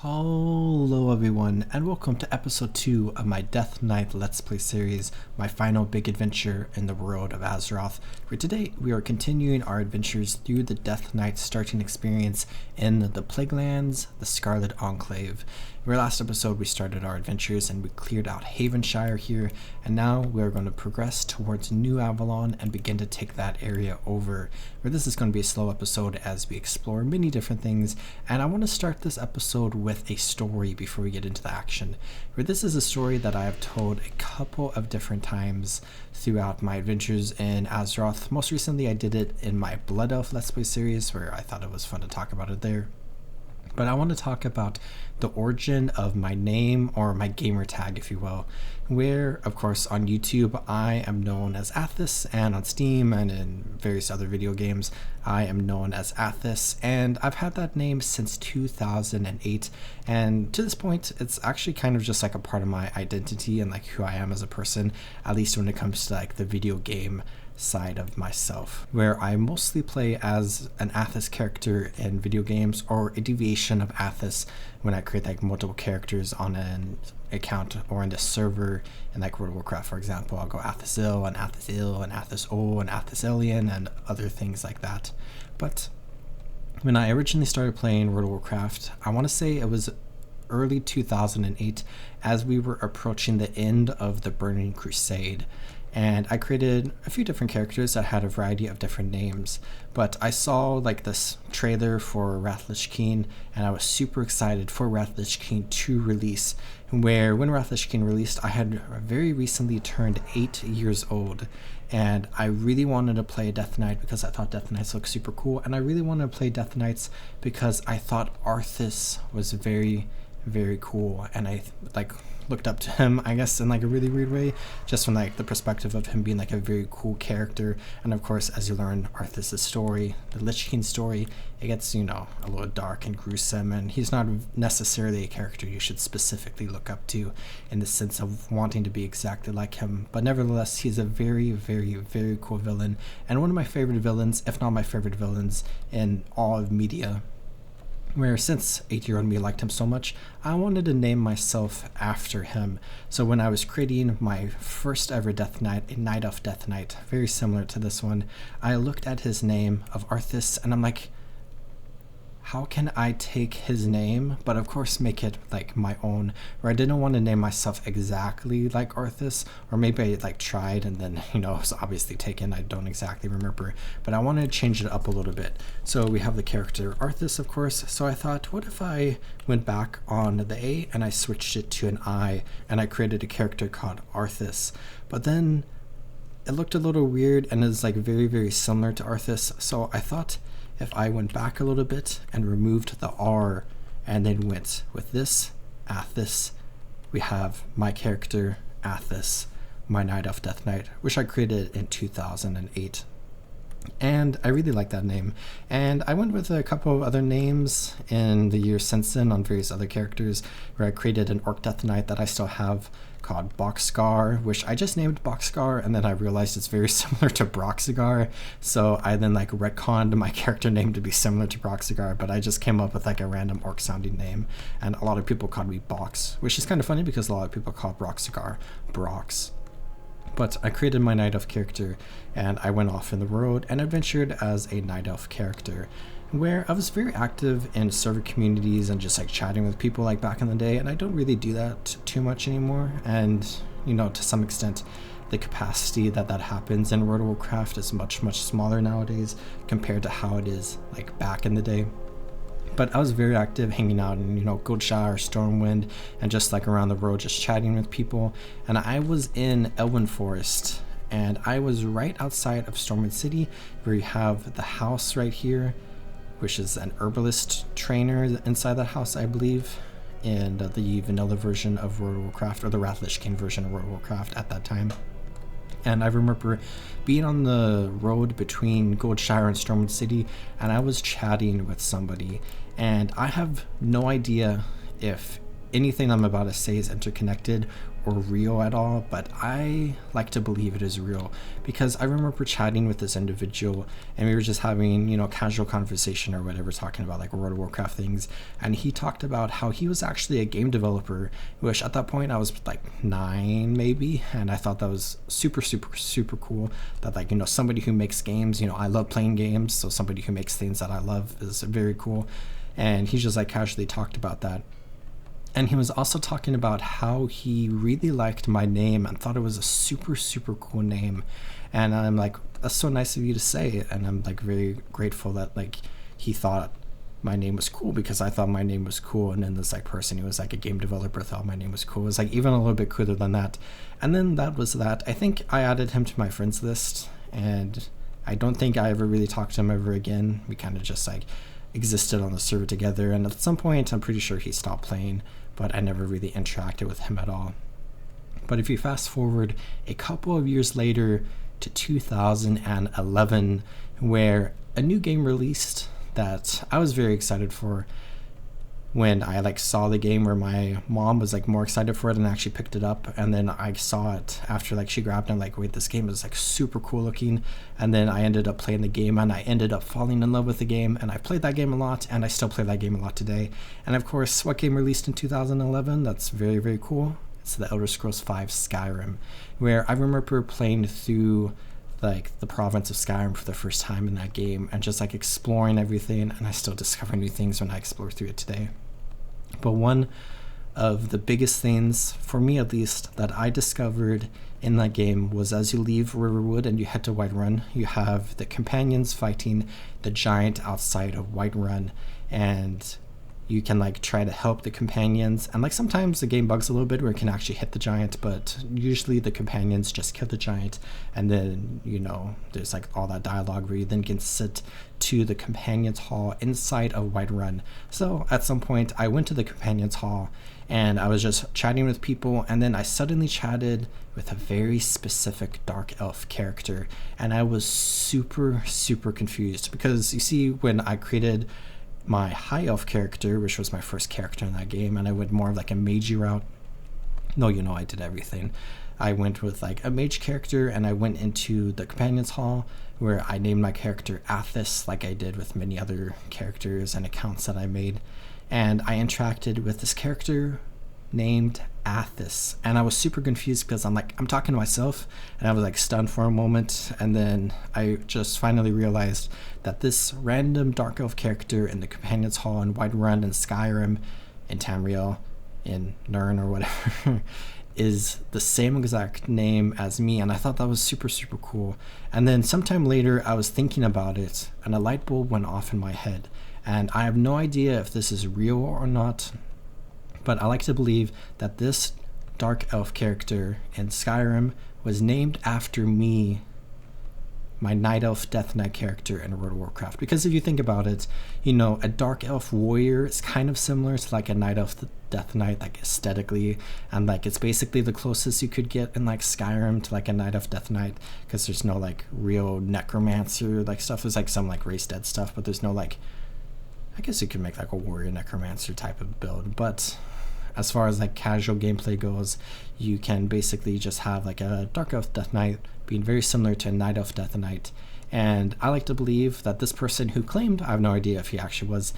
Hello everyone, and welcome to episode 2 of my Death Knight Let's Play series, my final big adventure in the world of Azeroth, where today we are continuing our adventures through the Death Knight starting experience in the Plaguelands, the Scarlet Enclave. In our last episode we started our adventures and we cleared out Havenshire here, and now we are going to progress towards New Avalon and begin to take that area over. Where this is going to be a slow episode as we explore many different things, and I want to start this episode with a story before we get into the action. Where this is a story that I have told a couple of different times throughout my adventures in Azeroth. Most recently I did it in my Blood Elf Let's Play series, where I thought it was fun to talk about it there. But I want to talk about the origin of my name, or my gamer tag if you will, where of course on YouTube I am known as Athos, and on Steam and in various other video games I am known as Athos, and I've had that name since 2008, and to this point it's actually kind of just like a part of my identity and like who I am as a person, at least when it comes to like the video game side of myself, where I mostly play as an Athos character in video games, or a deviation of Athos when I create like multiple characters on an account or in the server. In like World of Warcraft, for example, I'll go Athos-Il and Athos-Il and Athos-O and Athos-Alien and other things like that. But when I originally started playing World of Warcraft, I want to say it was early 2008, as we were approaching the end of the Burning Crusade. And I created a few different characters that had a variety of different names, but I saw like this trailer for Wrath Lich King, and I was super excited for Wrath Lich King to release, where when Wrath Lich King released, I had very recently turned 8 years old, and I really wanted to play Death Knight because I thought Death Knights looked super cool, and I really wanted to play Death Knights because I thought Arthas was very cool, and I like looked up to him, I guess, in like a really weird way, just from like the perspective of him being like a very cool character. And of course, as you learn Arthas' story, the Lich King story, it gets, you know, a little dark and gruesome, and he's not necessarily a character you should specifically look up to in the sense of wanting to be exactly like him, but nevertheless he's a very cool villain, and one of my favorite villains, if not my favorite villains in all of media, where since 8-year-old me liked him so much, I wanted to name myself after him. So when I was creating my first ever Death Knight, a Night Elf Death Knight, very similar to this one, I looked at his name of Arthas and I'm like, how can I take his name, but of course make it like my own, where I didn't want to name myself exactly like Arthas, or maybe I like tried and then, you know, it was obviously taken, I don't exactly remember, but I wanted to change it up a little bit. So we have the character Arthas, of course, so I thought, what if I went back on the A and I switched it to an I, and I created a character called Arthas, but then it looked a little weird and is like very similar to Arthas, so I thought if I went back a little bit and removed the R and then went with this, Athos, we have my character, Athos, my Night Elf Death Knight, which I created in 2008. And I really like that name. And I went with a couple of other names in the years since then on various other characters, where I created an Orc Death Knight that I still have called Boxcar, which I just named Boxcar, and then I realized it's very similar to Broxigar, so I then like retconned my character name to be similar to Broxigar, but I just came up with like a random orc sounding name, and a lot of people called me Box, which is kind of funny because a lot of people call Broxigar Brox. But I created my Night Elf character, and I went off in the world and adventured as a Night Elf character, where I was very active in server communities and just like chatting with people like back in the day, and I don't really do that too much anymore. And you know, to some extent the capacity that happens in World of Warcraft is much smaller nowadays compared to how it is like back in the day. But I was very active hanging out in, you know, Goldshire, Stormwind, and just like around the world just chatting with people. And I was in Elwyn Forest, and I was right outside of Stormwind City, where you have the house right here, which is an herbalist trainer inside that house, I believe, in the vanilla version of World of Warcraft, or the Wrath Lich King version of World of Warcraft at that time. And I remember being on the road between Goldshire and Stormwind City, and I was chatting with somebody, and I have no idea if anything I'm about to say is interconnected or real at all, but I like to believe it is real because I remember chatting with this individual and we were just having, casual conversation or whatever, talking about like World of Warcraft things. And he talked about how he was actually a game developer, which at that point I was like 9 maybe. And I thought that was super, super, super cool that like, somebody who makes games, I love playing games. So somebody who makes things that I love is very cool. And he just like casually talked about that. And he was also talking about how he really liked my name and thought it was a super, super cool name. And I'm like, that's so nice of you to say. And I'm like very grateful that like he thought my name was cool because I thought my name was cool. And then this like person who was like a game developer thought my name was cool. It was like even a little bit cooler than that. And then that was that. I think I added him to my friends list, and I don't think I ever really talked to him ever again. We kind of just like existed on the server together. And at some point, I'm pretty sure he stopped playing, but I never really interacted with him at all. But if you fast forward a couple of years later to 2011, where a new game released that I was very excited for, when I like saw the game, where my mom was like more excited for it and actually picked it up, and then I saw it after like she grabbed it. I'm like, wait, this game is like super cool looking. And then I ended up playing the game and I ended up falling in love with the game, and I played that game a lot and I still play that game a lot today. And of course, what game released in 2011 that's very, very cool? It's the Elder Scrolls V Skyrim, where I remember playing through like the province of Skyrim for the first time in that game and just like exploring everything, and I still discover new things when I explore through it today. But one of the biggest things, for me at least, that I discovered in that game was as you leave Riverwood and you head to Whiterun, you have the companions fighting the giant outside of Whiterun, and you can like try to help the companions. And like sometimes the game bugs a little bit where it can actually hit the giant, but usually the companions just kill the giant, and then there's like all that dialogue where you then can sit to the companions hall inside of Whiterun. So at some point I went to the companions hall and I was just chatting with people, and then I suddenly chatted with a very specific dark elf character, and I was super, super confused because you see, when I created my high elf character, which was my first character in that game, and I went more of like a magey route. No, I did everything. I went with like a mage character, and I went into the companions hall where I named my character Athos, like I did with many other characters and accounts that I made. And I interacted with this character named Athos, and I was super confused because I'm talking to myself, and I was like stunned for a moment, and then I just finally realized that this random dark elf character in the companions hall in Whiterun and Skyrim in Tamriel in Nirn or whatever is the same exact name as me, and I thought that was super, super cool. And then sometime later I was thinking about it and a light bulb went off in my head, and I have no idea if this is real or not, but I like to believe that this dark elf character in Skyrim was named after me, my night elf death knight character in World of Warcraft. Because if you think about it, a dark elf warrior is kind of similar to like a night elf death knight, like aesthetically, and like it's basically the closest you could get in like Skyrim to like a night elf death knight, because there's no like real necromancer like stuff. There's like some like race dead stuff, but there's no like, I guess you could make like a warrior necromancer type of build. But as far as like casual gameplay goes, you can basically just have like a dark elf death knight being very similar to a night elf death knight. And I like to believe that this person who claimed, I have no idea if he actually was,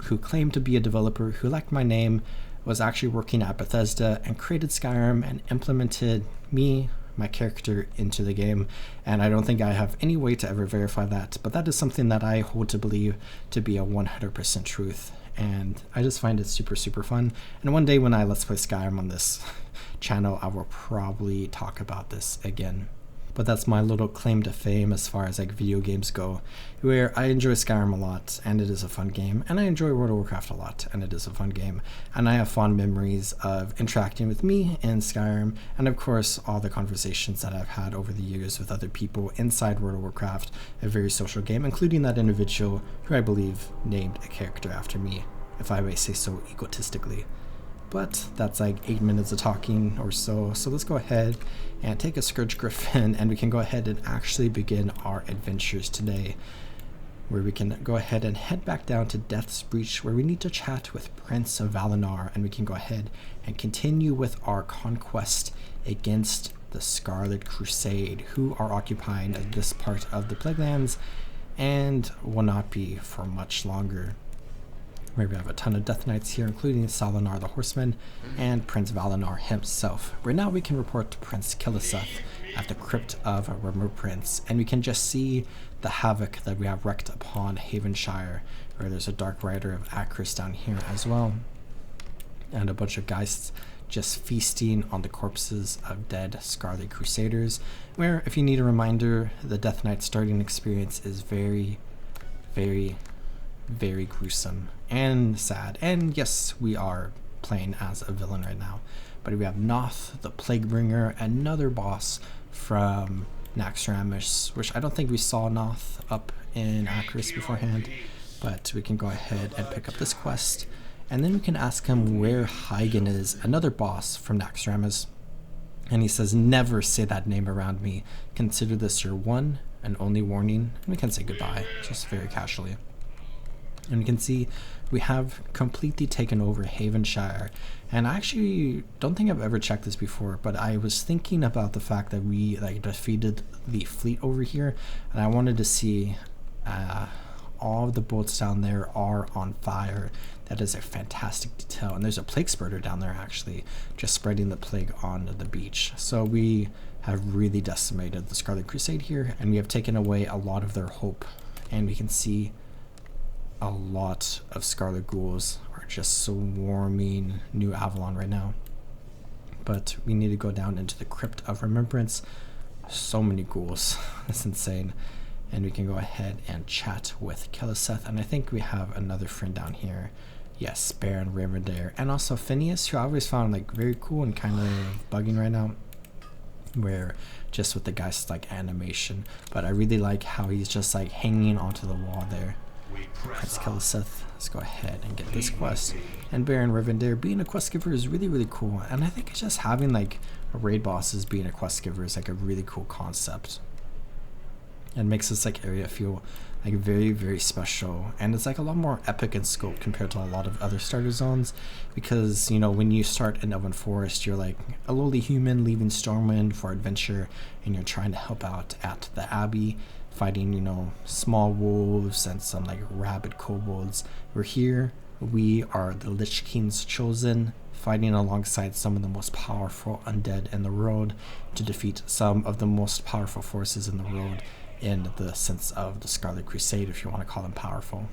who claimed to be a developer who liked my name, was actually working at Bethesda and created Skyrim and implemented me, my character, into the game. And I don't think I have any way to ever verify that, but that is something that I hold to believe to be a 100% truth. And I just find it super, super fun. And one day when I Let's Play Skyrim on this channel, I will probably talk about this again. But that's my little claim to fame as far as like video games go, where I enjoy Skyrim a lot, and it is a fun game, and I enjoy World of Warcraft a lot, and it is a fun game, and I have fond memories of interacting with me in Skyrim, and of course all the conversations that I've had over the years with other people inside World of Warcraft, a very social game, including that individual who I believe named a character after me, if I may say so egotistically. But that's like 8 minutes of talking or so, so let's go ahead and take a Scourge Griffin, and we can go ahead and actually begin our adventures today. where we can go ahead and head back down to Death's Breach, where we need to chat with Prince of Valinar, and we can go ahead and continue with our conquest against the Scarlet Crusade, who are occupying this part of the Plaguelands and will not be for much longer. Where we have a ton of Death Knights here, including Salinar the Horseman and Prince Valinar himself. Right now we can report to Prince Kiliseth at the Crypt of Remembrance, and we can just see the havoc that we have wreaked upon Havenshire, where there's a Dark Rider of Akris down here as well, and a bunch of Geists just feasting on the corpses of dead Scarlet Crusaders, where, if you need a reminder, the Death Knight starting experience is very, very, very gruesome and sad. And yes, we are playing as a villain right now, but we have Noth, the Plaguebringer, another boss from Naxxramas, which I don't think we saw Noth up in Akris beforehand, but we can go ahead and pick up this quest, and then we can ask him where Hygen is, another boss from Naxxramas. And he says, never say that name around me. Consider this your one and only warning. And we can say goodbye, just very casually. And we can see we have completely taken over Havenshire. And I actually don't think I've ever checked this before, but I was thinking about the fact that we defeated the fleet over here, and I wanted to see all of the boats down there are on fire. That is a fantastic detail. And there's a plague spreader down there, actually, just spreading the plague on the beach. So we have really decimated the Scarlet Crusade here, and we have taken away a lot of their hope. And we can see a lot of Scarlet Ghouls are just swarming New Avalon right now. But we need to go down into the Crypt of Remembrance. So many ghouls. That's insane. And we can go ahead and chat with Kiliseth. And I think we have another friend down here. Yes, Baron Rivendare. And also Phineas, who I always found very cool and kind of bugging right now. Where just with the guy's animation. But I really like how he's just hanging onto the wall there. Prince Kiliseth. Let's go ahead and get this quest. And Baron Rivendare being a quest giver is really, really cool. And I think it's just having a raid bosses being a quest giver is a really cool concept. And makes this area feel very, very special, and it's a lot more epic in scope compared to a lot of other starter zones, because when you start in Elven Forest, you're a lowly human leaving Stormwind for adventure, and you're trying to help out at the Abbey, fighting small wolves and some rabid kobolds. We're here, we are the Lich King's chosen, fighting alongside some of the most powerful undead in the world to defeat some of the most powerful forces in the world, in the sense of the Scarlet Crusade, if you want to call them powerful.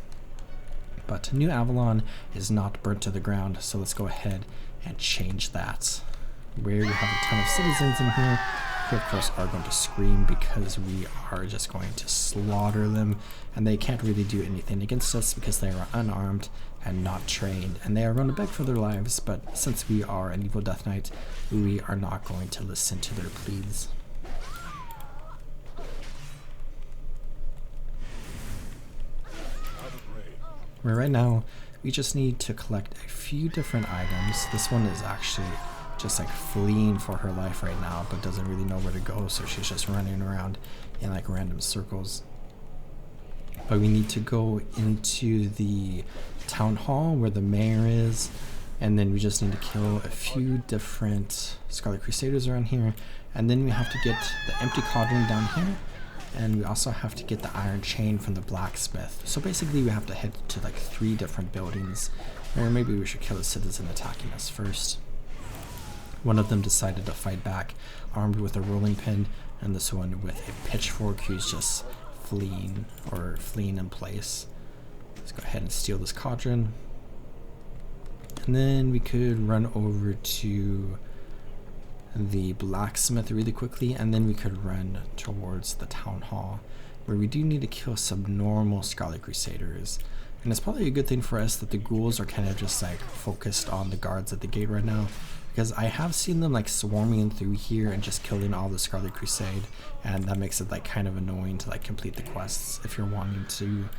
But New Avalon is not burnt to the ground, so let's go ahead and change that. Where we have a ton of citizens in here, who of course are going to scream because we are just going to slaughter them, and they can't really do anything against us because they are unarmed and not trained, and they are going to beg for their lives, but since we are an evil Death Knight, we are not going to listen to their pleas. Where right now, we just need to collect a few different items. This one is actually just fleeing for her life right now, but doesn't really know where to go, so she's just running around in random circles. But we need to go into the town hall where the mayor is, and then we just need to kill a few different Scarlet Crusaders around here, and then we have to get the empty cauldron down here. And we also have to get the iron chain from the blacksmith. So basically we have to head to 3 different buildings. Or maybe we should kill a citizen attacking us first. One of them decided to fight back, armed with a rolling pin, and this one with a pitchfork who's just fleeing in place. Let's go ahead and steal this cauldron. And then we could run over to the blacksmith really quickly, and then we could run towards the town hall, where we do need to kill some normal Scarlet Crusaders. And it's probably a good thing for us that the ghouls are kind of just focused on the guards at the gate right now, because I have seen them swarming through here and just killing all the Scarlet Crusade, and that makes it kind of annoying to complete the quests if you're wanting to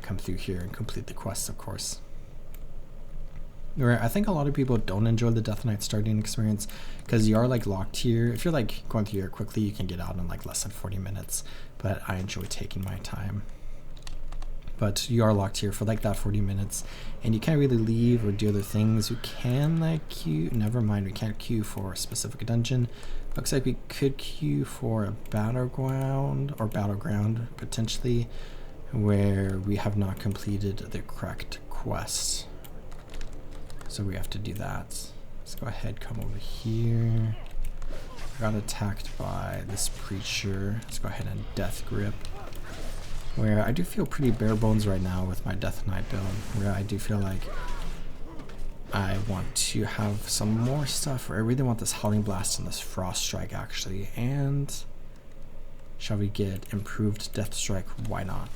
come through here and complete the quests, of course. Where I think a lot of people don't enjoy the Death Knight starting experience because you are locked here. If you're going through here quickly, you can get out in less than 40 minutes, but I enjoy taking my time. But you are locked here for like that 40 minutes, and you can't really leave or do other things. You can like queue, never mind, we can't queue for a specific dungeon. Looks like we could queue for a battleground potentially, where we have not completed the correct quest. So we have to do that. Let's go ahead, come over here. Got attacked by this preacher. Let's go ahead and death grip. Where I do feel pretty bare bones right now with my Death Knight build, where I do feel like I want to have some more stuff, or I really want this Howling Blast and this Frost Strike actually, and shall we get improved Death Strike? Why not?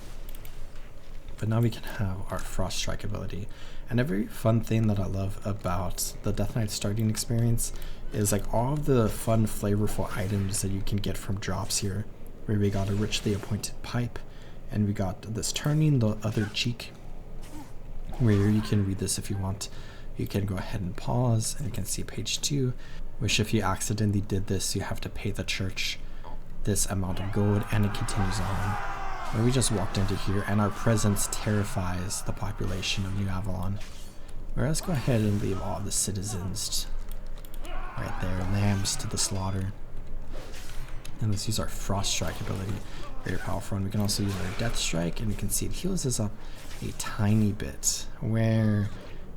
But now we can have our Frost Strike ability. And a very fun thing that I love about the Death Knight starting experience is like all of the fun flavorful items that you can get from drops here, where we got a richly appointed pipe, and we got this turning the other cheek, where you can read this if you want. You can go ahead and pause, and you can see page 2, which if you accidentally did this, you have to pay the church this amount of gold, and it continues on. Where we just walked into here, and our presence terrifies the population of New Avalon. Where let's go ahead and leave all the citizens right there, lambs to the slaughter. And let's use our Frost Strike ability. Very powerful, and we can also use our Death Strike, and you can see it heals us up a tiny bit, where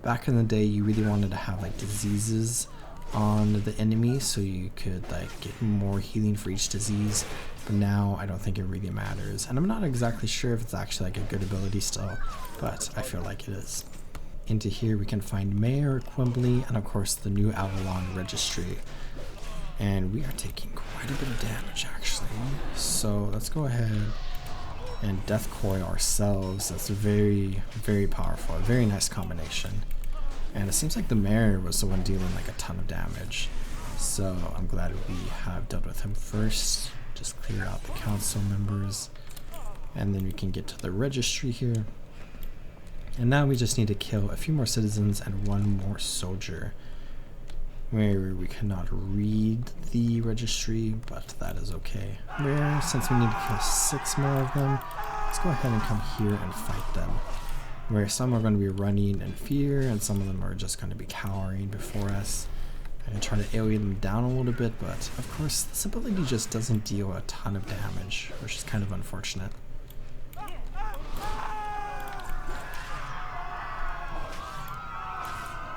back in the day you really wanted to have like diseases on the enemy so you could like get more healing for each disease, but now I don't think it really matters, and I'm not exactly sure if it's actually like a good ability still, but I feel like it is. Into here we can find Mayor Quimbley and of course the New Avalon Registry. And we are taking quite a bit of damage actually. So let's go ahead and Death Coil ourselves. That's very, very powerful. A very nice combination. And it seems like the mayor was the one dealing like a ton of damage. So I'm glad we have dealt with him first. Just clear out the council members. And then we can get to the registry here. And now we just need to kill a few more citizens and one more soldier. Where we cannot read the registry, but that is okay. Where, since we need to kill 6 more of them, let's go ahead and come here and fight them. Where some are going to be running in fear, and some of them are just going to be cowering before us. And try to AoE them down a little bit, but of course this ability just doesn't deal a ton of damage, which is kind of unfortunate.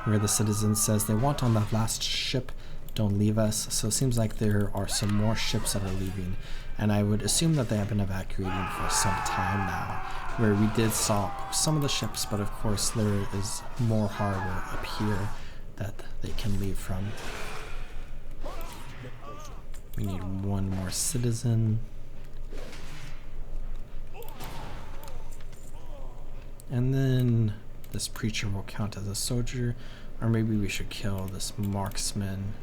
Where the citizen says they want on that last ship, don't leave us. So it seems like there are some more ships that are leaving, and I would assume that they have been evacuating for some time now, where we did stop some of the ships, but of course there is more harbor up here that they can leave from. We need one more citizen. And then this preacher will count as a soldier, or maybe we should kill this marksman,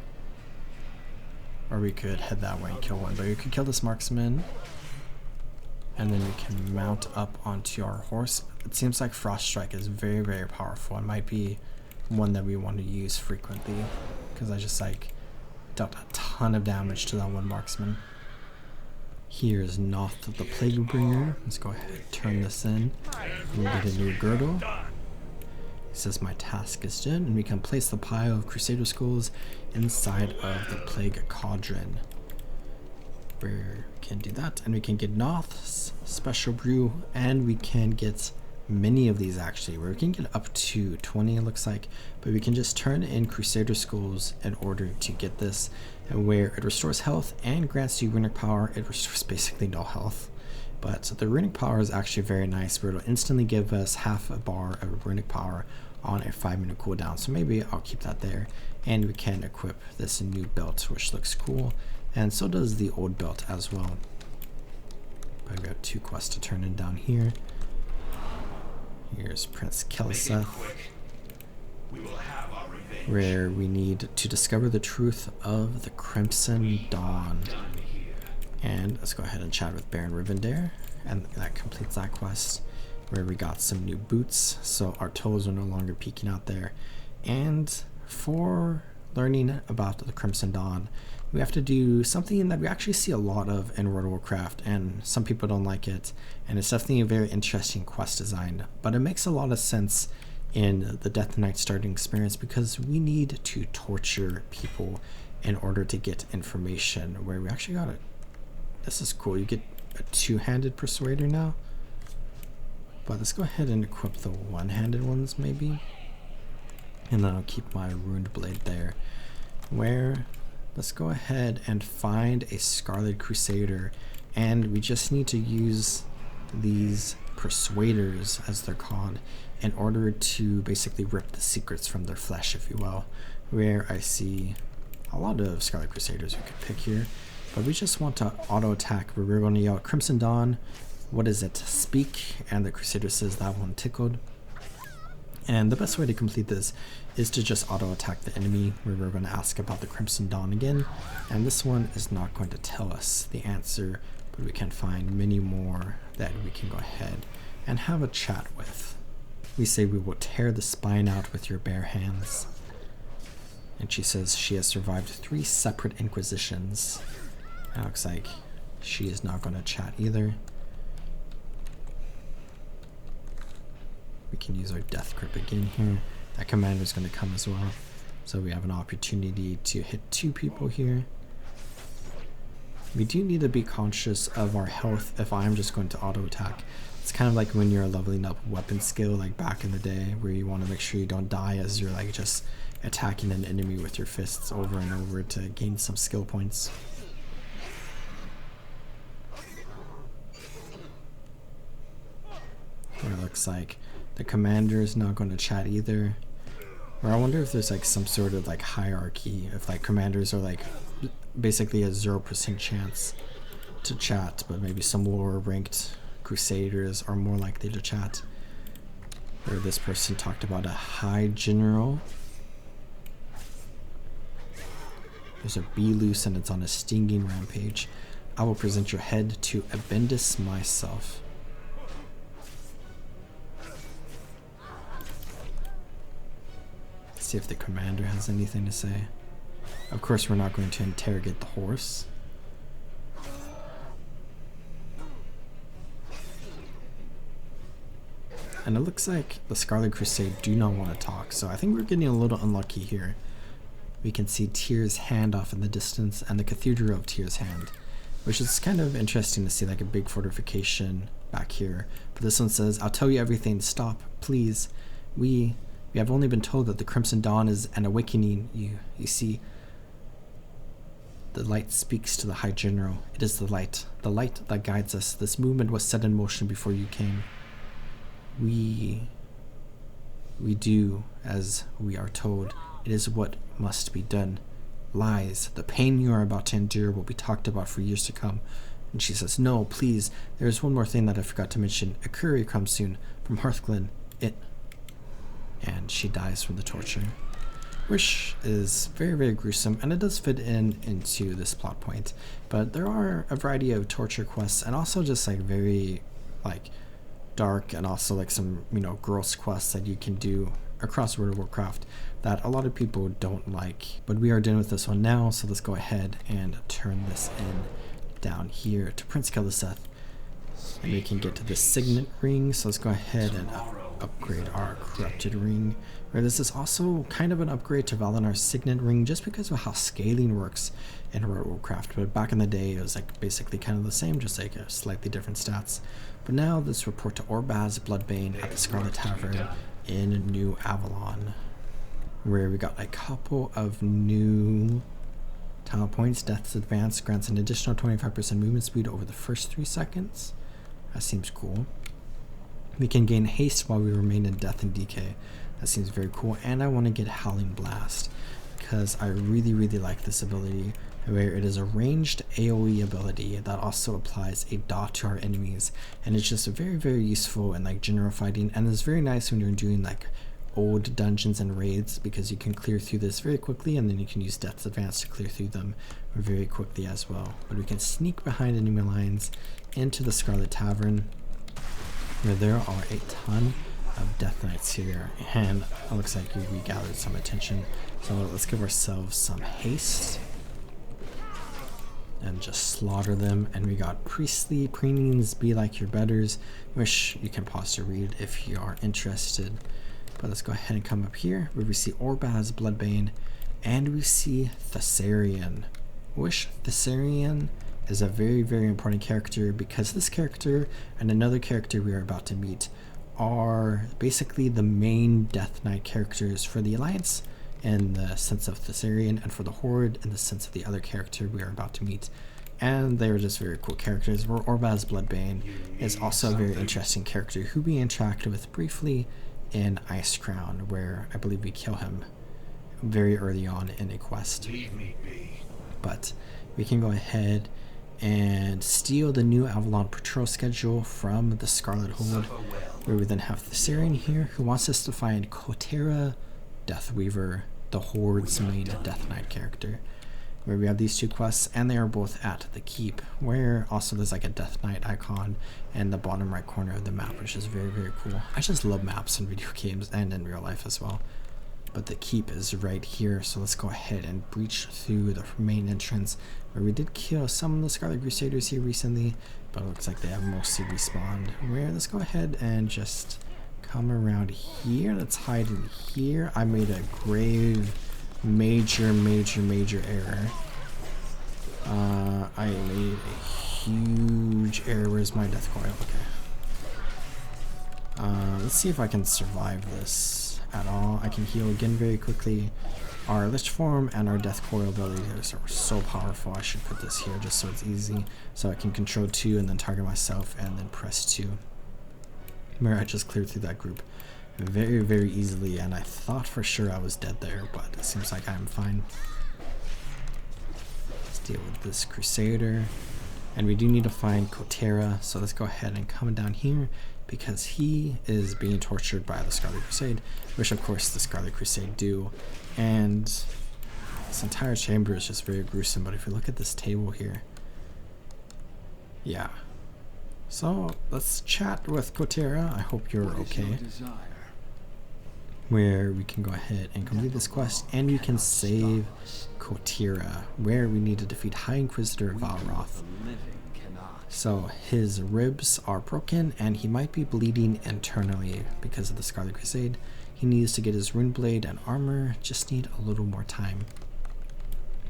or we could head that way and kill one, but we could kill this marksman, and then we can mount up onto our horse. It seems like Frost Strike is very, very powerful. It might be one that we want to use frequently, because I just like dealt a ton of damage to that one marksman. Here's Noth the Plague Bringer. Let's go ahead and turn this in. We'll get a new girdle. It says my task is done, and we can place the pile of Crusader skulls inside of the Plague Cauldron. We can do that, and we can get Noth's special brew, and we can get many of these actually, where we can get up to 20 it looks like, but we can just turn in Crusader skulls in order to get this, and where it restores health and grants you runic power. It restores basically no health, but the runic power is actually very nice, where it'll instantly give us half a bar of runic power on a 5-minute cooldown. So maybe I'll keep that there, and we can equip this new belt, which looks cool, and so does the old belt as well. But we have 2 quests to turn in down here. Here's Prince Kelseth, where we need to discover the truth of the Crimson Dawn. And let's go ahead and chat with Baron Rivendare, and that completes that quest, where we got some new boots, so our toes are no longer peeking out there. And for learning about the Crimson Dawn, we have to do something that we actually see a lot of in World of Warcraft, and some people don't like it, and it's definitely a very interesting quest design, but it makes a lot of sense in the Death Knight starting experience because we need to torture people in order to get information, where we actually got it. This is cool. You get a two-handed persuader now, but let's go ahead and equip the one-handed ones maybe, and then I'll keep my runed blade there. Where let's go ahead and find a Scarlet Crusader, and we just need to use these persuaders, as they're called, in order to basically rip the secrets from their flesh, if you will. Where I see a lot of Scarlet Crusaders we could pick here, but we just want to auto attack, where we're going to yell Crimson Dawn, what is it, speak, and the Crusader says that one tickled. And the best way to complete this is to just auto attack the enemy, where we're going to ask about the Crimson Dawn again, and this one is not going to tell us the answer, but we can find many more that we can go ahead and have a chat with. We say we will tear the spine out with your bare hands, and she says she has survived 3 separate inquisitions. It looks like she is not going to chat either. We can use our death grip again here. That commander is going to come as well, so we have an opportunity to hit 2 people here. We do need to be conscious of our health if I'm just going to auto attack. It's kind of like when you're leveling up weapon skill, like back in the day, where you want to make sure you don't die as you're like just attacking an enemy with your fists over and over to gain some skill points. It looks like the commander is not going to chat either. Or I wonder if there's like some sort of like hierarchy, if like commanders are like basically a 0% chance to chat, but maybe some lower ranked crusaders are more likely to chat. Or this person talked about a high general. There's a bee loose and it's on a stinging rampage. I will present your head to Abendis myself. See if the commander has anything to say. Of course, we're not going to interrogate the horse. And it looks like the Scarlet Crusade do not want to talk, so I think we're getting a little unlucky here. We can see Tyr's hand off in the distance and the Cathedral of Tyr's hand, which is kind of interesting to see, like a big fortification back here. But this one says, I'll tell you everything, stop, please. We have only been told that the Crimson Dawn is an awakening. You see, the light speaks to the High General. It is the light that guides us. This movement was set in motion before you came. We do as we are told. It is what must be done. Lies, the pain you are about to endure will be talked about for years to come. And she says, no, please, there is one more thing that I forgot to mention. A courier comes soon from Hearthglen. And she dies from the torture, which is very, very gruesome, and it does fit into this plot point. But there are a variety of torture quests, and also just like very like dark, and also like some, you know, gross quests that you can do across World of Warcraft that a lot of people don't like. But we are done with this one now, so let's go ahead and turn this in down here to Prince Keliseth, and we can get to the Signet Ring. So let's go ahead and upgrade our Corrupted Ring, where this is also kind of an upgrade to Valinar's Signet Ring just because of how scaling works in World of Warcraft. But back in the day it was like basically kind of the same, just like a slightly different stats. But now let's report to Orbaz Bloodbane at the Scarlet Tavern in New Avalon, where we got a couple of new talent points. Death's Advance grants an additional 25% movement speed over the first 3 seconds. That seems cool. We can gain haste while we remain in death and decay. That seems very cool. And I want to get Howling Blast because I really, really like this ability, where it is a ranged AoE ability that also applies a dot to our enemies, and it's just very, very useful in like general fighting, and it's very nice when you're doing like old dungeons and raids, because you can clear through this very quickly, and then you can use Death's Advance to clear through them very quickly as well. But we can sneak behind enemy lines into the Scarlet Tavern, where there are a ton of Death Knights here, and it looks like we gathered some attention. So let's give ourselves some haste and just slaughter them. And we got priestly preenings, be like your betters, which you can pause to read if you are interested. But let's go ahead and come up here where we see Orbaz Bloodbane, and we see Thessarian, which Thessarian is a very, very important character, because this character and another character we are about to meet are basically the main Death Knight characters for the Alliance in the sense of Thessarian, and for the Horde in the sense of the other character we are about to meet. And they are just very cool characters. Where Orbaz Bloodbane is also a very interesting character who we interacted with briefly in Icecrown, where I believe we kill him very early on in a quest. But we can go ahead and steal the new Avalon Patrol schedule from the Scarlet Hold, where we then have Thessarian here, who wants us to find Kotera Deathweaver, the Horde's main Death Knight character, where we have these two quests, and they are both at the Keep, where also there's like a Death Knight icon in the bottom right corner of the map, which is very, very cool. I just love maps in video games and in real life as well. But the Keep is right here, so let's go ahead and breach through the main entrance, where we did kill some of the Scarlet Crusaders here recently, but it looks like they have mostly respawned. Where let's go ahead and just come around here. Let's hide in here. I made a grave, major error. I made a huge error. Where's my death coil? Okay. Let's see if I can survive this at all. I can heal again very quickly. Our Lich form and our death coil abilities are so powerful. I should put this here just so it's easy, so I can control 2 and then target myself and then press 2. Where I just cleared through that group very, very easily, and I thought for sure I was dead there, but it seems like I'm fine. Let's deal with this Crusader, and we do need to find Kotera, so let's go ahead and come down here, because he is being tortured by the Scarlet Crusade, which of course the Scarlet Crusade do, and this entire chamber is just very gruesome. But if you look at this table here, yeah. So let's chat with Kotera. I hope you're okay. Where we can go ahead and complete this quest, and we can save Kotera, where we need to defeat High Inquisitor Valroth. So his ribs are broken, and he might be bleeding internally because of the Scarlet Crusade. He needs to get his rune blade and armor, just need a little more time.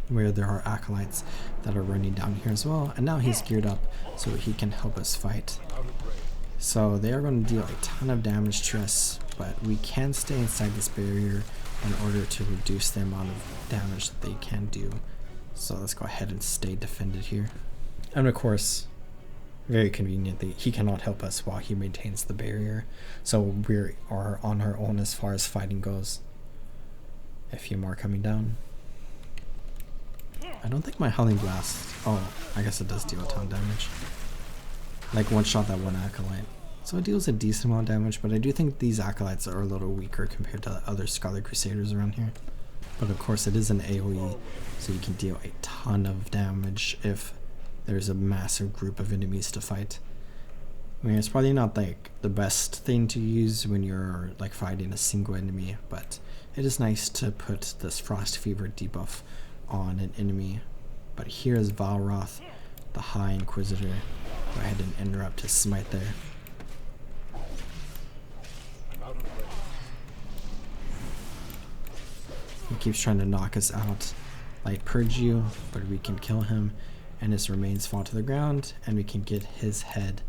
Where there are acolytes that are running down here as well, and now he's geared up so he can help us fight. So they are going to deal a ton of damage to us, but we can stay inside this barrier in order to reduce the amount of damage that they can do. So let's go ahead and stay defended here. And of course, very conveniently, he cannot help us while he maintains the barrier, so we are on our own as far as fighting goes. A few more coming down. I don't think my Howling Blast, oh, I guess it does deal a ton of damage. Like one shot that one acolyte. So it deals a decent amount of damage, but I do think these acolytes are a little weaker compared to the other Scarlet Crusaders around here. But of course it is an AoE, so you can deal a ton of damage if there's a massive group of enemies to fight. I mean, it's probably not like the best thing to use when you're like fighting a single enemy, but it is nice to put this Frost Fever debuff on an enemy. But here is Valroth, the High Inquisitor. Go ahead and interrupt his smite there. He keeps trying to knock us out. Light Purge you, but we can kill him, and his remains fall to the ground, and we can get his head.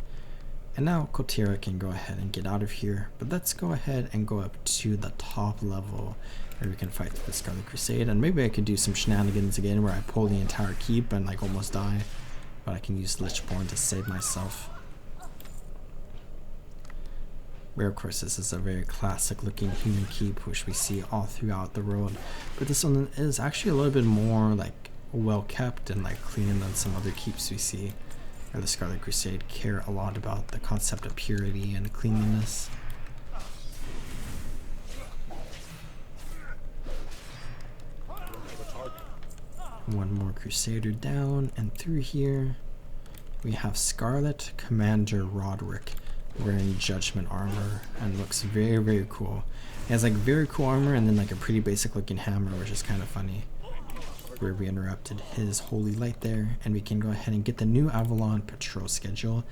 And now Kotera can go ahead and get out of here, but let's go ahead and go up to the top level where we can fight the Scarlet Crusade. And maybe I could do some shenanigans again where I pull the entire keep and like almost die, but I can use Lichborn to save myself. Where of course this is a very classic looking human keep, which we see all throughout the world, but this one is actually a little bit more like well kept and like cleaner than some other keeps we see, where the Scarlet Crusade care a lot about the concept of purity and cleanliness. One more Crusader down, and through here we have Scarlet Commander Roderick, wearing judgment armor and looks very, very cool. He has like very cool armor and then like a pretty basic looking hammer, which is kind of funny. Where we interrupted his holy light there, and we can go ahead and get the new Avalon patrol schedule.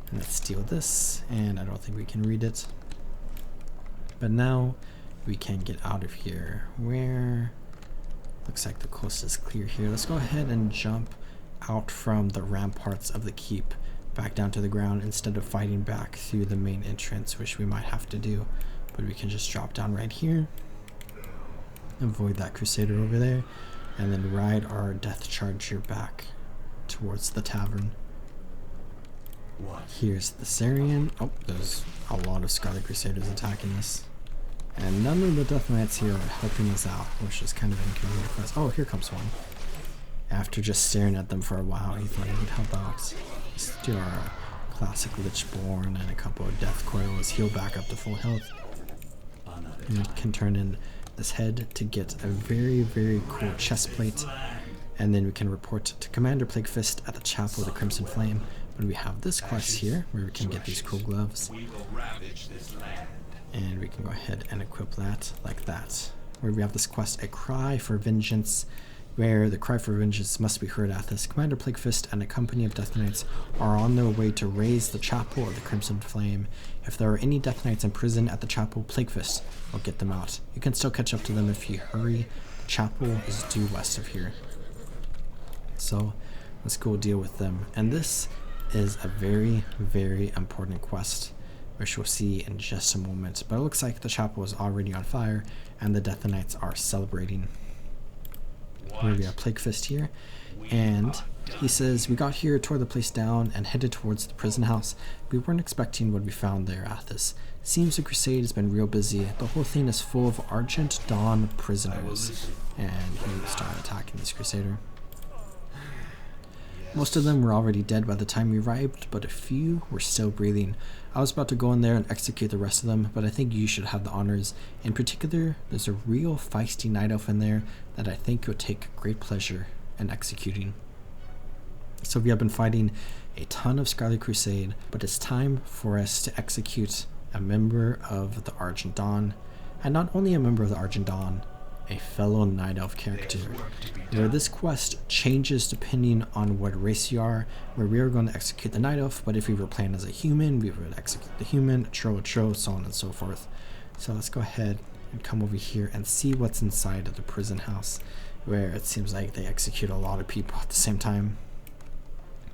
And let's steal this, and I don't think we can read it. But now we can get out of here. Where looks like the coast is clear here. Let's go ahead and jump out from the ramparts of the keep back down to the ground instead of fighting back through the main entrance, which we might have to do. But we can just drop down right here, avoid that crusader over there, and then ride our death charger back towards the tavern. Here's the Syrian. Oh, there's a lot of Scarlet Crusaders attacking us. And none of the Death Knights here are helping us out, which is kind of inconvenient for us. Oh, here comes one. After just staring at them for a while, he thought he would help out. Let's do our classic Lichborn and a couple of Death Coils, heal back up to full health. And we can turn in this head to get a very, very cool chest plate. And then we can report to Commander Plaguefist at the Chapel of the Crimson Flame. But we have this quest here where we can get these cool gloves. And we can go ahead and equip that like that. Where we have this quest, A Cry for Vengeance, where the cry for vengeance must be heard at this. Commander Plaguefist and a company of Death Knights are on their way to raise the Chapel of the Crimson Flame. If there are any Death Knights in prison at the Chapel, Plaguefist will get them out. You can still catch up to them if you hurry. The chapel is due west of here. So let's go deal with them. And this is a very, very important quest, which we'll see in just a moment. But it looks like the chapel is already on fire and the Death Knights are celebrating. Where we have Plaguefist here, and he says, we got here, tore the place down, and headed towards the prison house. We weren't expecting what we found there, Athos. Seems the crusade has been real busy. The whole thing is full of Argent Dawn prisoners. And he started attacking this crusader. Most of them were already dead by the time we arrived, but a few were still breathing. I was about to go in there and execute the rest of them, but I think you should have the honors. In particular, there's a real feisty night elf in there that I think you'll take great pleasure in executing. So we have been fighting a ton of Scarlet Crusade, but it's time for us to execute a member of the Argent Dawn, and not only a member of the Argent Dawn, a fellow Night Elf character, where this quest changes depending on what race you are, where we are going to execute the Night Elf, but if we were playing as a human, we would execute the human, a tro, so on and so forth. So let's go ahead and come over here and see what's inside of the prison house, where it seems like they execute a lot of people at the same time.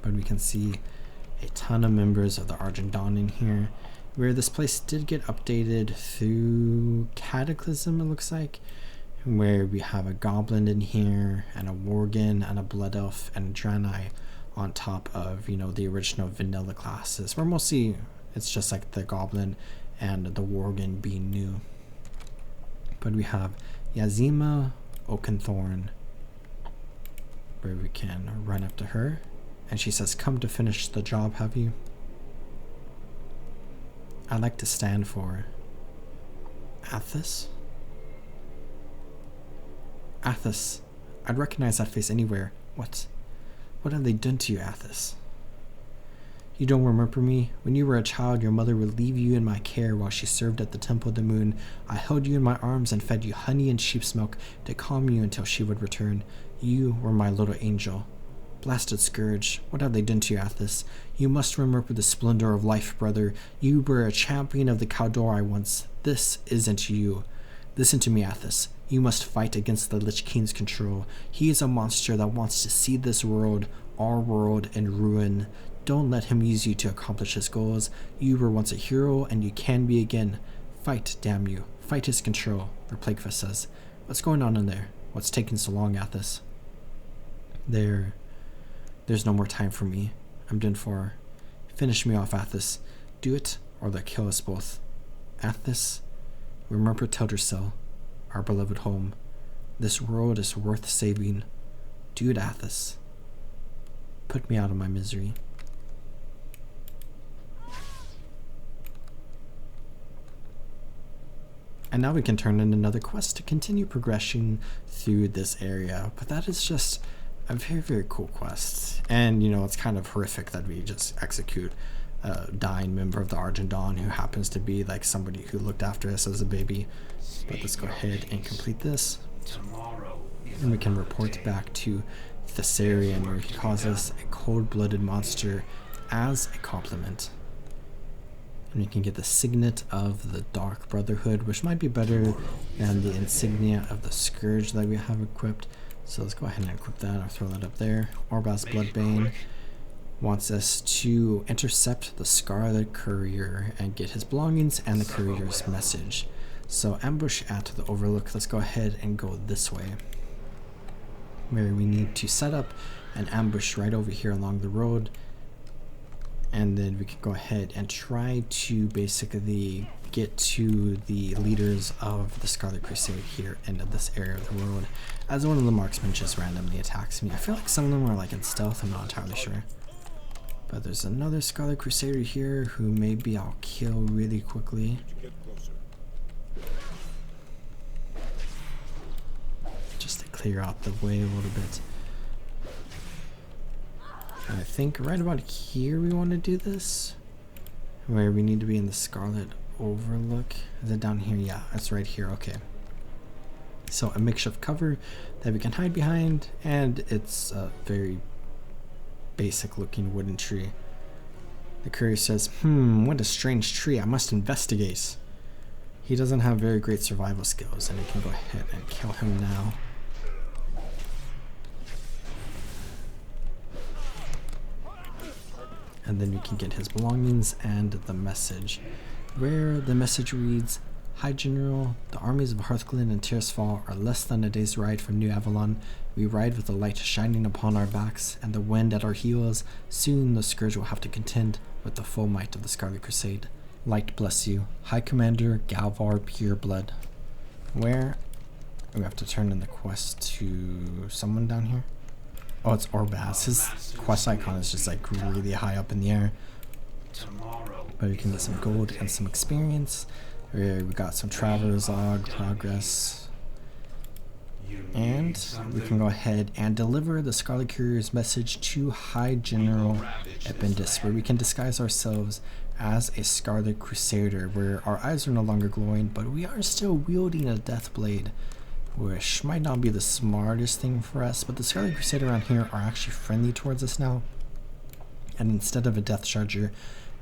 But we can see a ton of members of the Argent Dawn in here, where this place did get updated through Cataclysm, it looks like, where we have a goblin in here, and a worgen, and a blood elf, and a Draenei on top of, you know, the original vanilla classes, where mostly it's just like the goblin and the worgen being new. But we have Yazima Oakenthorn, where we can run up to her, and she says, come to finish the job, have you? I'd like to stand for Athos. Athos, I'd recognize that face anywhere. What have they done to you, Athos? You don't remember me? When you were a child, your mother would leave you in my care while she served at the Temple of the Moon. I held you in my arms and fed you honey and sheep's milk to calm you until she would return. You were my little angel. Blasted scourge, what have they done to you, Athos? You must remember the splendor of life, brother. You were a champion of the Caldori once. This isn't you. Listen to me, Athos. You must fight against the Lich King's control. He is a monster that wants to see this world, our world, in ruin. Don't let him use you to accomplish his goals. You were once a hero, and you can be again. Fight, damn you. Fight his control, Plaguefist says. What's going on in there? What's taking so long, Athos? There's no more time for me. I'm done for. Finish me off, Athos. Do it, or they'll kill us both. Athos, remember Teldrassil, our beloved home. This world is worth saving. Do it, Athos. Put me out of my misery. And now we can turn in another quest to continue progression through this area. But that is just a very, very cool quest. And, you know, it's kind of horrific that we just execute dying member of the Argent Dawn who happens to be like somebody who looked after us as a baby. But let's go ahead and complete this. And we can report back to Thessarian, where he calls us a cold-blooded monster as a compliment. And we can get the signet of the Dark Brotherhood, which might be better than the insignia of the Scourge that we have equipped. So let's go ahead and equip that. I'll throw that up there. Orbaz Bloodbane wants us to intercept the Scarlet Courier and get his belongings and the courier's message. So ambush at the Overlook. Let's go ahead and go this way, where we need to set up an ambush right over here along the road, and then we can go ahead and try to basically get to the leaders of the Scarlet Crusade here in this area of the road, as one of the marksmen just randomly attacks me. I feel like some of them are like in stealth, I'm not entirely sure. But there's another Scarlet Crusader here who maybe I'll kill really quickly. Just to clear out the way a little bit. And I think right about here we want to do this, where we need to be in the Scarlet Overlook. Is it down here? Yeah, it's right here. Okay. So a makeshift cover that we can hide behind, and it's a very basic looking wooden tree. The courier says, what a strange tree, I must investigate. He doesn't have very great survival skills, and we can go ahead and kill him now. And then we can get his belongings and the message, where the message reads, Hi General, the armies of Hearthglen and Tirisfal are less than a day's ride from New Avalon. We ride with the light shining upon our backs and the wind at our heels. Soon the Scourge will have to contend with the full might of the Scarlet Crusade. Light bless you, High Commander Galvar Pureblood. Where? We have to turn in the quest to someone down here. Oh, it's Orbaz. His quest icon is just like really high up in the air. But we can get some gold and some experience. We got some Traveler's Log, progress. And we can go ahead and deliver the Scarlet Courier's message to High General Epindis, where we can disguise ourselves as a Scarlet Crusader, where our eyes are no longer glowing, but we are still wielding a death blade, which might not be the smartest thing for us, but the Scarlet Crusader around here are actually friendly towards us now. And instead of a Death Charger,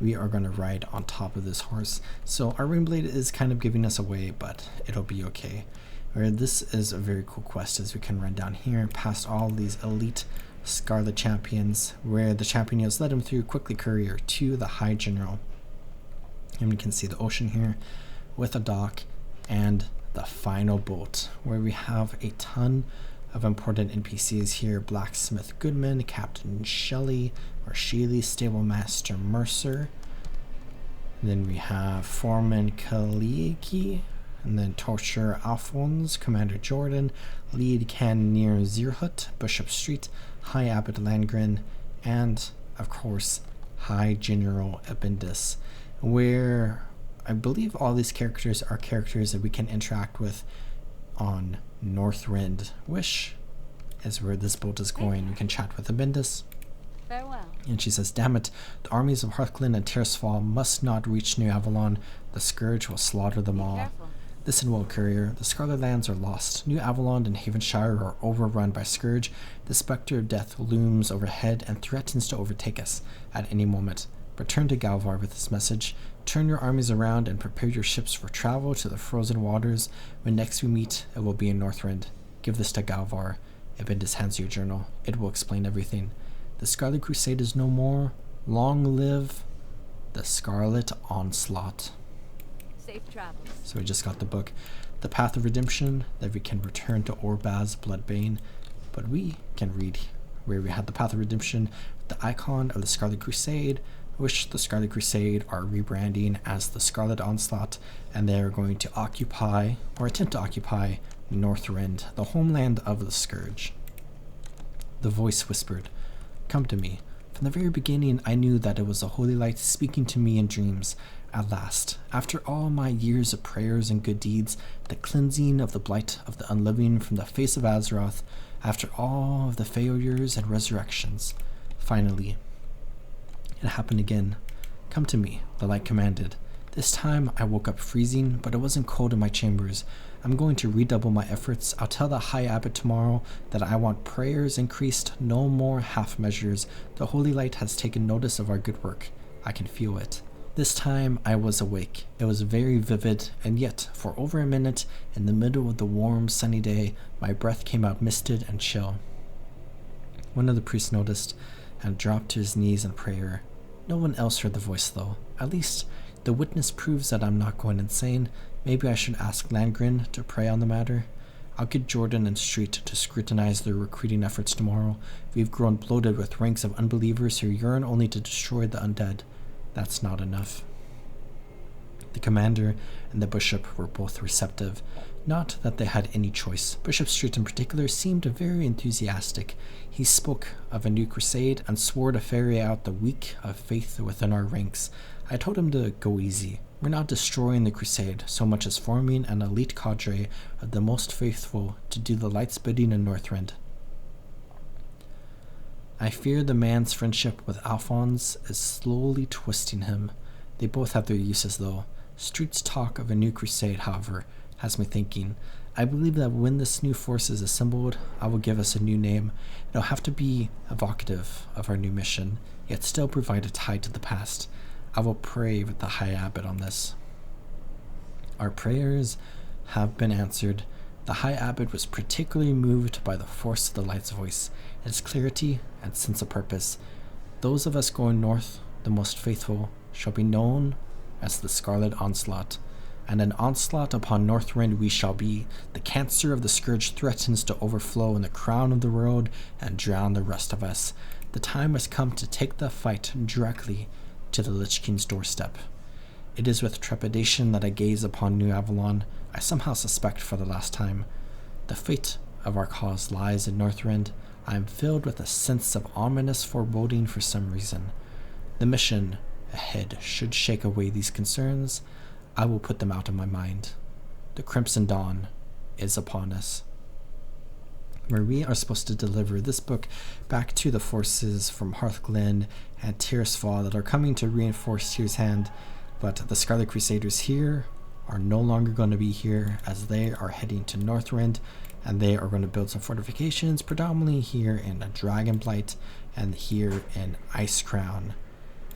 we are going to ride on top of this horse. So our Rainblade is kind of giving us away, but it'll be okay. This is a very cool quest, as we can run down here past all these elite Scarlet champions, where the champion has led him through quickly courier to the High General. And we can see the ocean here with a dock and the final boat, where we have a ton of important NPCs here. Blacksmith Goodman, Captain Shelley, or Sheely, Stable Master Mercer. And then we have Foreman Kaliaki, and then Torture Alphonse, Commander Jordan, Lead Cannoneer Zirhut, Bishop Street, High Abbot Landgren, and of course High General Epindis, where I believe all these characters are characters that we can interact with on Northrend, which is where this boat is going. We can chat with Epindis. Farewell. And she says, damn it, the armies of Hearthglen and Tirisfal must not reach New Avalon. The Scourge will slaughter them all. Careful. Listen well, courier. The Scarlet Lands are lost. New Avalon and Havenshire are overrun by Scourge. The specter of death looms overhead and threatens to overtake us at any moment. Return to Galvar with this message. Turn your armies around and prepare your ships for travel to the frozen waters. When next we meet, it will be in Northrend. Give this to Galvar. Epindis hands you a journal. It will explain everything. The Scarlet Crusade is no more. Long live the Scarlet Onslaught. Safe travels. So we just got the book, The Path of Redemption, that we can return to Orbaz Bloodbane. But we can read where we had the Path of Redemption, the icon of the Scarlet Crusade, which the Scarlet Crusade are rebranding as the Scarlet Onslaught, and they are going to occupy, or attempt to occupy, Northrend, the homeland of the Scourge. The voice whispered, "Come to me. From the very beginning, I knew that it was the Holy Light speaking to me in dreams. At last, after all my years of prayers and good deeds, the cleansing of the blight of the unliving from the face of Azeroth, after all of the failures and resurrections, finally, it happened again. "Come to me," the light commanded. This time I woke up freezing, but it wasn't cold in my chambers. "I'm going to redouble my efforts. I'll tell the High Abbot tomorrow that I want prayers increased, no more half measures. The Holy Light has taken notice of our good work. I can feel it." This time I was awake. It was very vivid, and yet, for over a minute, in the middle of the warm, sunny day, my breath came out misted and chill. One of the priests noticed and dropped to his knees in prayer. No one else heard the voice, though. At least, the witness proves that I'm not going insane. Maybe I should ask Landgren to pray on the matter. I'll get Jordan and Street to scrutinize their recruiting efforts tomorrow. We've grown bloated with ranks of unbelievers who yearn only to destroy the undead. That's not enough. The commander and the bishop were both receptive. Not that they had any choice. Bishop Street in particular seemed very enthusiastic. He spoke of a new crusade and swore to ferry out the weak of faith within our ranks. I told him to go easy. We're not destroying the crusade so much as forming an elite cadre of the most faithful to do the light's bidding in Northrend. I fear the man's friendship with Alphonse is slowly twisting him. They both have their uses, though. Street's talk of a new crusade, however, has me thinking. I believe that when this new force is assembled, I will give us a new name. It'll have to be evocative of our new mission, yet still provide a tie to the past. I will pray with the High Abbot on this. Our prayers have been answered. The High Abbot was particularly moved by the force of the light's voice, its clarity and sense of purpose. Those of us going north, the most faithful, shall be known as the Scarlet Onslaught, and an onslaught upon Northrend we shall be. The cancer of the scourge threatens to overflow in the crown of the world and drown the rest of us. The time has come to take the fight directly to the Lich King's doorstep. It is with trepidation that I gaze upon New Avalon. I somehow suspect for the last time. The fate of our cause lies in Northrend. I am filled with a sense of ominous foreboding for some reason. The mission ahead should shake away these concerns. I will put them out of my mind. The Crimson Dawn is upon us, where we are supposed to deliver this book back to the forces from Hearthglen and Tirisfal that are coming to reinforce Tyr's Hand, but the Scarlet Crusaders here are no longer going to be here, as they are heading to Northrend, and they are going to build some fortifications, predominantly here in Dragonblight and here in Icecrown,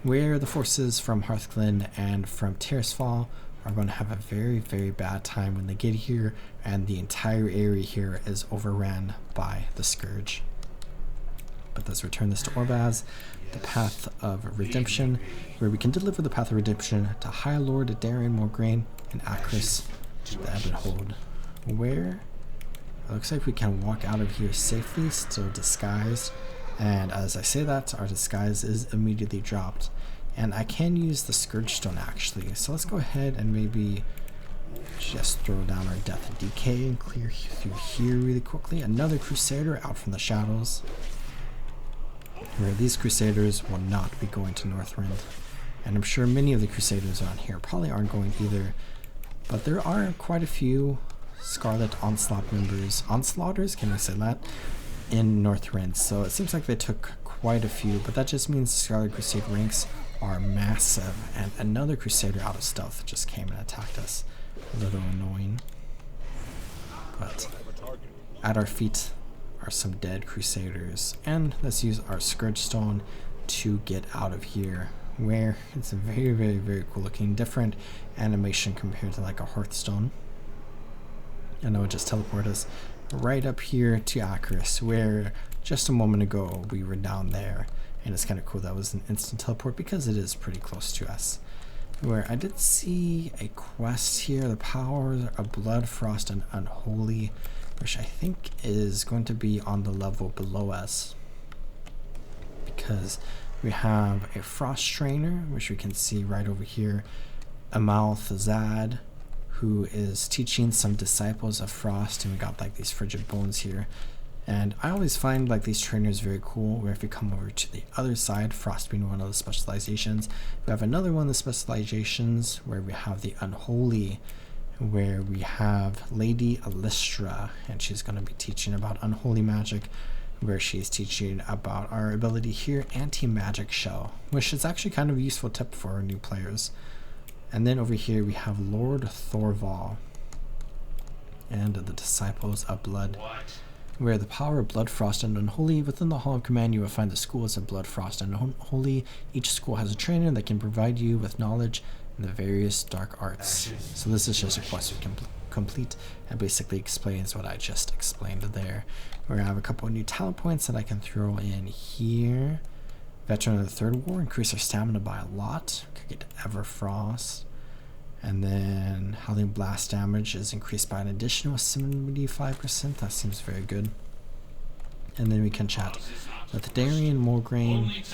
where the forces from Hearthglen and from Tirisfal are going to have a very, very bad time when they get here, and the entire area here is overran by the Scourge. But let's return this to Orbaz, the Path of Redemption, where we can deliver the Path of Redemption to High Lord Darren Morgraine and Akris, the Ebonhold, where it looks like we can walk out of here safely, still disguised. And as I say that, our disguise is immediately dropped. And I can use the Scourge Stone actually. So let's go ahead and maybe just throw down our Death and Decay and clear through here really quickly. Another Crusader out from the shadows, where these Crusaders will not be going to Northrend. And I'm sure many of the Crusaders around here probably aren't going either. But there are quite a few Scarlet Onslaught members, Onslaughters, can I say that, in Northrend. So it seems like they took quite a few, but that just means the Scarlet Crusade ranks are massive. And another Crusader out of stealth just came and attacked us. A little annoying. But at our feet are some dead Crusaders. And let's use our Scourge Stone to get out of here, where it's a very, very, very cool looking, different animation compared to like a Hearthstone. And it would just teleport us right up here to Akris, where just a moment ago we were down there. And it's kind of cool that was an instant teleport because it is pretty close to us. Where I did see a quest here, the Power of Blood, Frost, and Unholy, which I think is going to be on the level below us, because we have a Frost Trainer, which we can see right over here, Amal Thazad, who is teaching some disciples of Frost, and we got like these frigid bones here. And I always find like these trainers very cool, where if we come over to the other side, Frost being one of the specializations, we have another one of the specializations where we have the Unholy, where we have Lady Alistra, and she's going to be teaching about unholy magic, where she's teaching about our ability here, anti-magic shell, which is actually kind of a useful tip for new players. And then over here we have Lord Thorval and the Disciples of Blood, where the power of Blood, Frost, and Unholy. Within the Hall of Command you will find the schools of Blood, Frost, and Unholy. Each school has a trainer that can provide you with knowledge in the various dark arts. So this is just a quest we can complete, and basically explains what I just explained there. We're gonna have a couple of new talent points that I can throw in here. Veteran of the Third War, increase our stamina by a lot. Could get Everfrost. And then Howling Blast damage is increased by an additional 75%. That seems very good. And then we can chat with Darian Morgraine,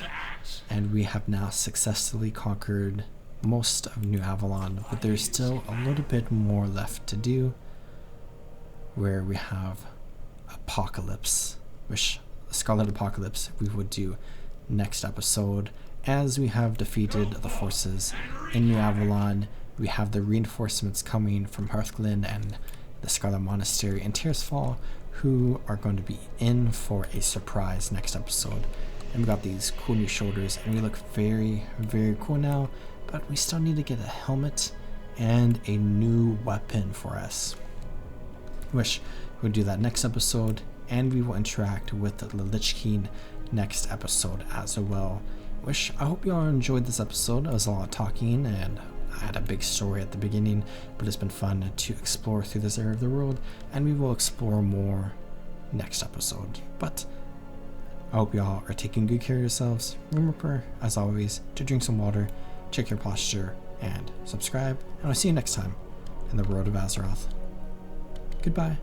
and we have now successfully conquered most of New Avalon, but there's still a little bit more left to do, where we have Apocalypse, which Scarlet Apocalypse we would do next episode, as we have defeated the forces in New Avalon. We have the reinforcements coming from Hearthglen and the Scarlet Monastery in Tearsfall, who are going to be in for a surprise next episode. And we got these cool new shoulders, and we look very, very cool now, but we still need to get a helmet and a new weapon for us, which we'll do that next episode, and we will interact with the Lich King next episode as well. Which I hope you all enjoyed this episode. It was a lot of talking, and I had a big story at the beginning, but it's been fun to explore through this area of the world, and we will explore more next episode. But I hope y'all are taking good care of yourselves. Remember, as always, to drink some water, check your posture, and subscribe, and I'll see you next time in the World of Azeroth. Goodbye.